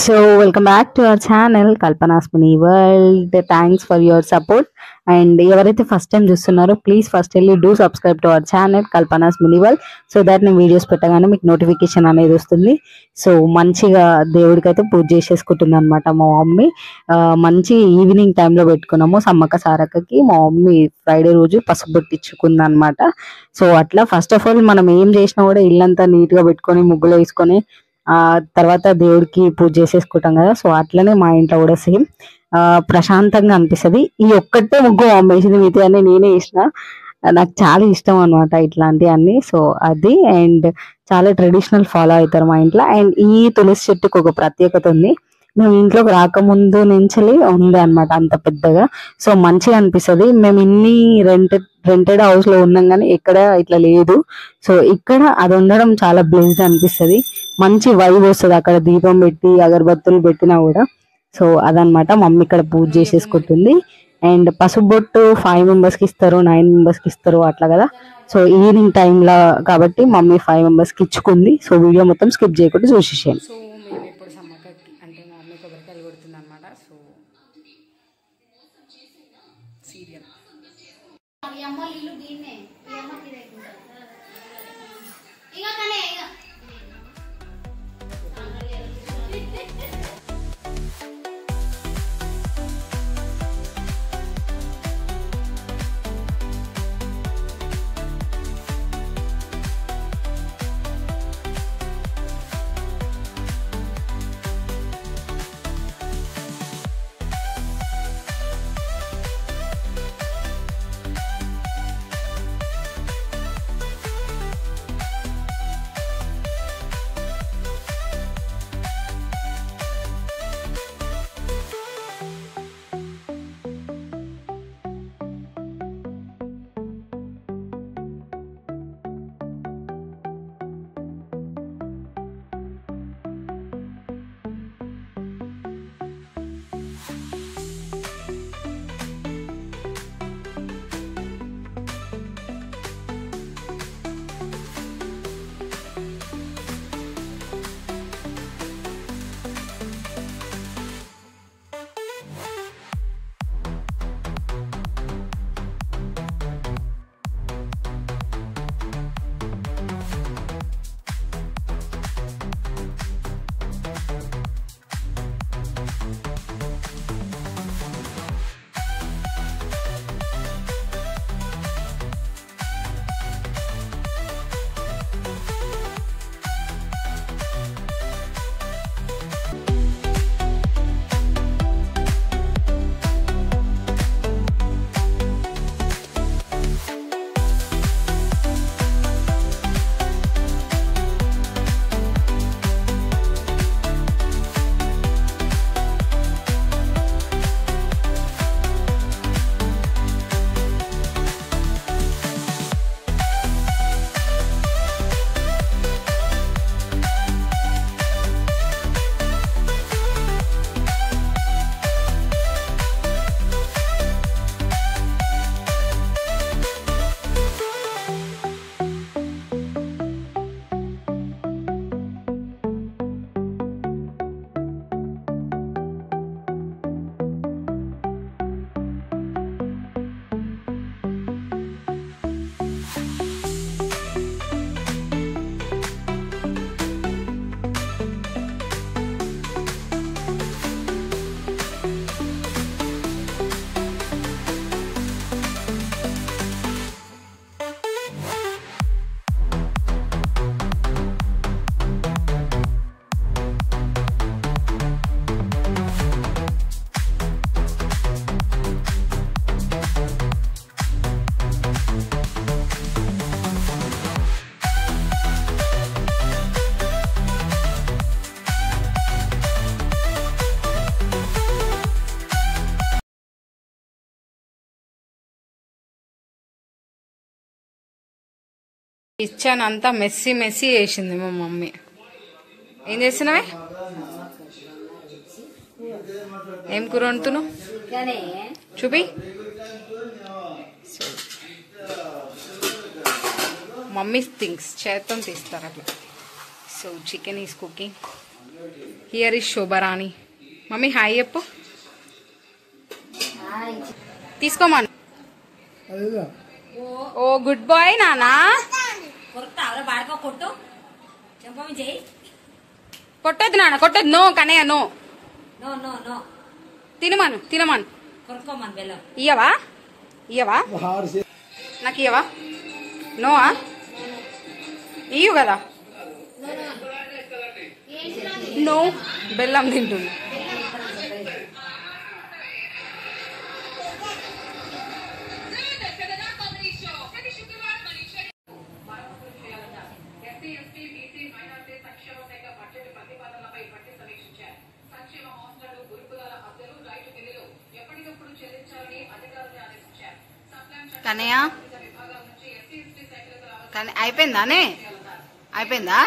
So, welcome back to our channel Kalpana's Mini World. Thanks for your support. And ఎవరైతే first time చూస్తున్నారో please first వెళ్ళి do subscribe to our channel Kalpana's mini world. So that నేను videos పెట్టగానే మీకు notification అనేది వస్తుంది. So మంచిగా దేవుడికి అయితే పూజ చేసేసుకుంటుంది అనమాట మా మమ్మీ. మంచి ఈవినింగ్ టైంలో పెట్టుకున్నాము సమ్మక్క సారక్కకి. మా మమ్మీ ఫ్రైడే రోజు పసుపు బొట్టించుకుంది అనమాట. సో అట్లా ఫస్ట్ ఆఫ్ ఆల్ మనం ఏం చేసినా కూడా ఇల్లంతా నీట్గా పెట్టుకొని ముగ్గులు వేసుకొని తర్వాత దేవుడికి పూజ చేసేసుకుంటాం కదా. సో అట్లనే మా ఇంట్లో కూడా సేమ్ ప్రశాంతంగా అనిపిస్తుంది. ఈ ఒక్కటే ముగ్గు అమ్మేసింది, మిగతా అన్ని నేనే వేసిన. నాకు చాలా ఇష్టం అనమాట ఇట్లాంటి అన్ని. సో అది అండ్ చాలా ట్రెడిషనల్ ఫాలో అవుతారు మా ఇంట్లో. అండ్ ఈ తులసి చెట్టుకు ఒక ప్రత్యేకత ఉంది. మేము ఇంట్లోకి రాకముందు నుంచి ఉంది అనమాట అంత పెద్దగా. సో మంచిగా అనిపిస్తుంది. మేము ఇన్ని రెంటెడ్ హౌస్ లో ఉన్నాం కానీ ఎక్కడ ఇట్లా లేదు. సో ఇక్కడ అది ఉండడం చాలా బ్లెస్డ్ అనిపిస్తుంది. మంచి వైబ్ వస్తుంది అక్కడ దీపం పెట్టి అగరబత్తులు పెట్టినా కూడా. సో అదనమాట మమ్మీ ఇక్కడ పూజ చేసేసుకుంటుంది. అండ్ పసుపు బొట్టు 5 members కి ఇస్తారు, 9 members కి ఇస్తారు అట్లా కదా. సో ఈవినింగ్ టైంలో కాబట్టి మమ్మీ 5 members కి ఇచ్చుకుంది. సో వీడియో మొత్తం స్కిప్ చేయకుండా చూసేసాను. సో మేము ఇప్పుడు సమ్మక్కకి అంటే మా మమ్మీ కొబ్బరికాయలు కొడుతుంది అనమాట. సో సీరియల్ కిచెన్ అంతా మెస్సీ వేసింది మా మమ్మీ. ఏం చేస్తున్నావే? ఏం కూర వండుతున్నావు చూపి. మమ్మీ థింగ్స్ చేత్తో తీస్తారు అట్లా. So chicken is cooking. Here is Shobharani. Mummy hi చెప్పు. తీసుకోమను. ఓ గుడ్ బాయ్ నానా. కొట్టొద్దు నాన్న, కొట్టొద్దు. No Kanayya no. తినమను తినమను. ఇయ్యవా ఇయ్యవా నాకు ఇయ్యవా? నోవా? ఇయ్యు కదా. నో బెల్లం తింటుంది. కనయ్య అయిపోయిందానే? అయిపోయిందా?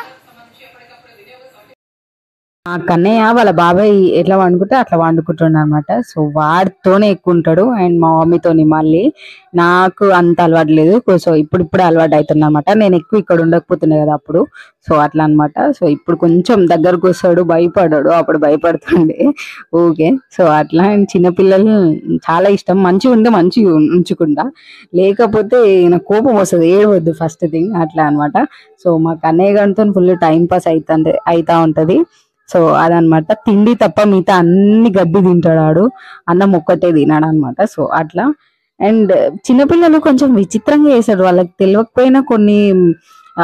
ఆ కన్నయ్య వాళ్ళ బాబాయ్ ఎట్లా వండుకుంటే అట్లా వండుకుంటుండ అనమాట. సో వాడితోనే ఎక్కువ ఉంటాడు అండ్ మా మమ్మీతోని. మళ్ళీ నాకు అంత అలవాటు లేదు. సో ఇప్పుడు అలవాటు అవుతుంది అనమాట. నేను ఎక్కువ ఇక్కడ ఉండకపోతుండే కదా అప్పుడు. సో అట్లా అనమాట. సో ఇప్పుడు కొంచెం దగ్గరకు వస్తాడు, భయపడాడు. అప్పుడు భయపడుతుండే ఓకే. సో అట్లా అండ్ చిన్నపిల్లలు చాలా ఇష్టం. మంచిగా ఉంటే మంచిగా ఉంచుకుంటా, లేకపోతే నాకు కోపం వస్తుంది, ఏడవద్దు ఫస్ట్ థింగ్ అట్లా అనమాట. సో మా కన్నయ్య గారితో ఫుల్ టైం పాస్ అవుతా ఉంటది. సో అదనమాట. తిండి తప్ప మిగతా అన్ని గడ్డి తింటాడు, అన్నం ఒక్కటే తినాడు అనమాట. సో అట్లా అండ్ చిన్నపిల్లలు కొంచెం విచిత్రంగా చేశారు. వాళ్ళకి తెలియకపోయినా కొన్ని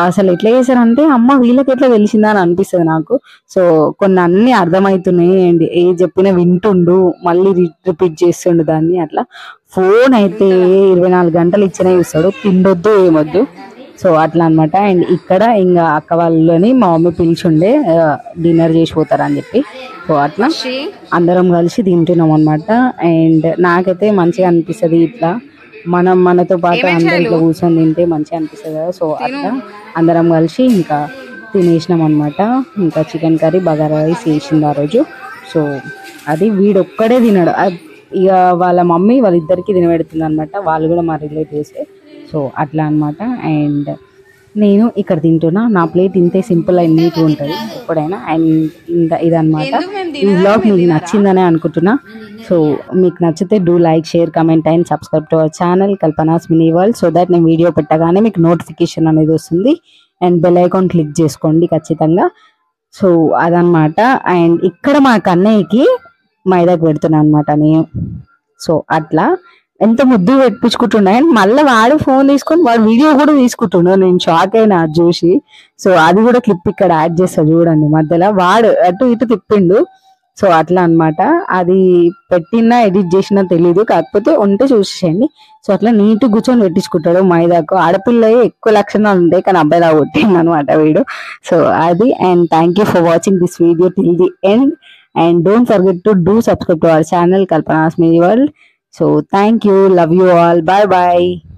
అసలు ఎట్లా చేశారంటే అమ్మ వీళ్ళకి ఎట్లా తెలిసిందా అని అనిపిస్తుంది నాకు. సో కొన్ని అన్ని అర్థమవుతున్నాయి అండ్ ఏ చెప్పినా వింటుండు, మళ్ళీ రిపీట్ చేస్తుండు దాన్ని. అట్లా ఫోన్ అయితే 24 గంటలు ఇచ్చినా చూస్తాడు, తిండొద్దు ఏమొద్దు. సో అట్లా అనమాట. అండ్ ఇక్కడ ఇంకా అక్క వాళ్ళని మా మమ్మీ పిలిచుండే డిన్నర్ చేసి పోతారని చెప్పి. సో అట్లా అందరం కలిసి తింటున్నాం అనమాట. అండ్ నాకైతే మంచిగా అనిపిస్తుంది ఇట్లా మనతో పాటు అందరం ఇట్లా కూర్చొని తింటే మంచిగా అనిపిస్తుంది కదా. సో అట్లా అందరం కలిసి ఇంకా తినేసినాం అనమాట. ఇంకా చికెన్ కర్రీ బగారా రైస్ వేసింది ఆ రోజు. సో అది వీడొక్కడే తినడు, ఇక వాళ్ళ మమ్మీ వాళ్ళిద్దరికి తినబెడుతుంది అనమాట. వాళ్ళు కూడా మా రిలేటివ్స్. సో అట్లా అనమాట. అండ్ నేను ఇక్కడ తింటున్నా. నా ప్లేట్ ఇంతే సింపుల్ అండ్ నీట్గా ఉంటుంది ఎప్పుడైనా. అండ్ ఇంకా ఇదనమాట. ఈ వ్లాగ్ మీకు నచ్చిందనే అనుకుంటున్నా. సో మీకు నచ్చితే do like, share, comment and subscribe to our channel Kalpana's mini world. So that నేను వీడియో పెట్టగానే మీకు నోటిఫికేషన్ అనేది వస్తుంది. అండ్ బెల్ ఐకాన్ క్లిక్ చేసుకోండి ఖచ్చితంగా. సో అదనమాట. అండ్ ఇక్కడ మా కన్నయ్యకి మైదాకు పెడుతున్నాను అనమాట నేను. సో అట్లా ఎంత ముద్దు పెట్టించుకుంటుండే. అండ్ మళ్ళీ వాడు ఫోన్ తీసుకొని వాడు వీడియో కూడా తీసుకుంటుండే. నేను షాక్ అయినా అది చూసి. సో అది కూడా క్లిప్ ఇక్కడ యాడ్ చేస్తా చూడండి. మధ్యలో వాడు అటు ఇటు తిప్పిండు. సో అట్లా అనమాట. అది పెట్టినా ఎడిట్ చేసినా తెలీదు, కాకపోతే ఉంటే చూసేయండి. సో అట్లా నీట్ కూర్చొని పెట్టించుకుంటాడు మైదాకు. ఆడపిల్ల ఎక్కువ లక్షణాలు ఉంటాయి కానీ అబ్బాయిలా కొట్టింది అనమాట వీడు. సో అది. And thank you for watching this video till the end. And don't forget to do subscribe to our channel Kalpana's Mini World. So thank you, love you all, bye bye.